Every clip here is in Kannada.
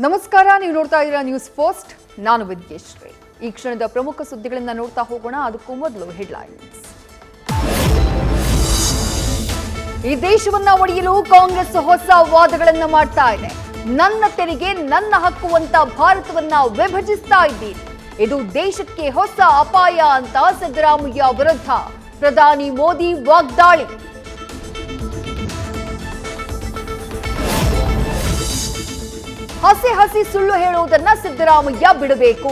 ನಮಸ್ಕಾರ, ನೀವು ನೋಡ್ತಾ ಇದ್ದೀರಾ ನ್ಯೂಸ್ ಫಸ್ಟ್. ನಾನು ವಿದ್ಯೇಶ್ರೀ. ಈ ಕ್ಷಣದ ಪ್ರಮುಖ ಸುದ್ದಿಗಳನ್ನು ನೋಡ್ತಾ ಹೋಗೋಣ. ಅದಕ್ಕೂ ಮೊದಲು ಹೆಡ್ಲೈನ್ಸ್. ಈ ದೇಶವನ್ನ ಒಡೆಯಲು ಕಾಂಗ್ರೆಸ್ ಹೊಸ ವಾದಗಳನ್ನು ಮಾಡ್ತಾ ಇದೆ. ನನ್ನ ತೆರಿಗೆ ನನ್ನ ಹಕ್ಕು ಅಂತ ಭಾರತವನ್ನ ವಿಭಜಿಸ್ತಾ ಇದ್ದೀರಿ. ಇದು ದೇಶಕ್ಕೆ ಹೊಸ ಅಪಾಯ ಅಂತ ಸಿದ್ದರಾಮಯ್ಯ ವಿರುದ್ಧ ಪ್ರಧಾನಿ ಮೋದಿ ವಾಗ್ದಾಳಿ. ಹಸಿ ಸುಳ್ಳು ಹೇಳುವುದನ್ನ ಸಿದ್ದರಾಮಯ್ಯ ಬಿಡಬೇಕು.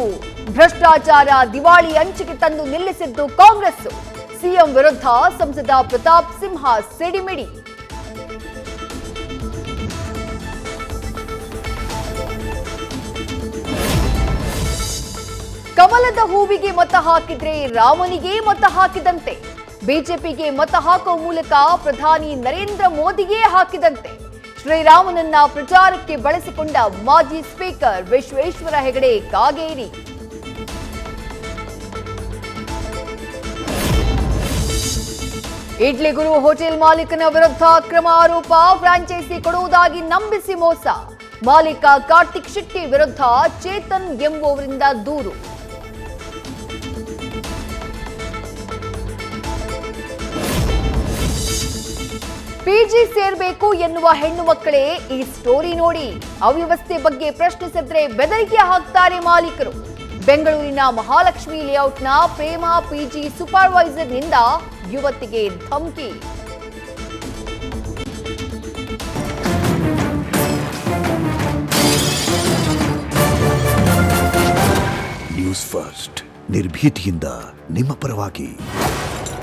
ಭ್ರಷ್ಟಾಚಾರ ದಿವಾಳಿ ಅಂಚಿಗೆ ತಂದು ನಿಲ್ಲಿಸಿದ್ದು ಕಾಂಗ್ರೆಸ್. ಸಿಎಂ ವಿರುದ್ಧ ಸಂಸದ ಪ್ರತಾಪ್ ಸಿಂಹ ಸಿಡಿಮಿಡಿ. ಕಮಲದ ಹೂವಿಗೆ ಮತ ಹಾಕಿದ್ರೆ ರಾಮನಿಗೆ ಮತ ಹಾಕಿದಂತೆ. ಬಿಜೆಪಿಗೆ ಮತ ಹಾಕುವ ಮೂಲಕ ಪ್ರಧಾನಿ ನರೇಂದ್ರ ಮೋದಿಗೆ ಹಾಕಿದಂತೆ. ಶ್ರೀರಾಮನನ್ನ ಪ್ರಚಾರಕ್ಕೆ ಬಳಸಿಕೊಂಡ ಮಾಜಿ ಸ್ಪೀಕರ್ ವಿಶ್ವೇಶ್ವರ ಹೆಗಡೆ ಕಾಗೇರಿ. ಇಡ್ಲಿ ಗುರು ಹೋಟೆಲ್ ಮಾಲೀಕನ ವಿರುದ್ಧ ಅಕ್ರಮ ಆರೋಪ. ಫ್ರಾಂಚೈಸಿ ಕೊಡುವುದಾಗಿ ನಂಬಿಸಿ ಮೋಸ. ಮಾಲೀಕ ಕಾರ್ತಿಕ್ ಶೆಟ್ಟಿ ವಿರುದ್ಧ ಚೇತನ್ ಎಂಬುವವರಿಂದ ದೂರು. ಪಿಜಿ ಸೇರ್ಬೇಕು ಎನ್ನುವ ಹೆಣ್ಣು ಮಕ್ಕಳೇ ಈ ಸ್ಟೋರಿ ನೋಡಿ. ಅವ್ಯವಸ್ಥೆ ಬಗ್ಗೆ ಪ್ರಶ್ನಿಸಿದ್ರೆ ಬೆದರಿಕೆ ಹಾಕ್ತಾರೆ ಮಾಲೀಕರು. ಬೆಂಗಳೂರಿನ ಮಹಾಲಕ್ಷ್ಮಿ ಲೇಔಟ್ನ ಪ್ರೇಮ ಪಿಜಿ ಸೂಪರ್ವೈಸರ್ನಿಂದ ಯುವತಿಗೆ ಧಮಕಿ. ನ್ಯೂಸ್ ಫಸ್ಟ್, ನಿರ್ಭೀತಿಯಿಂದ ನಿಮ್ಮ ಪರವಾಗಿ.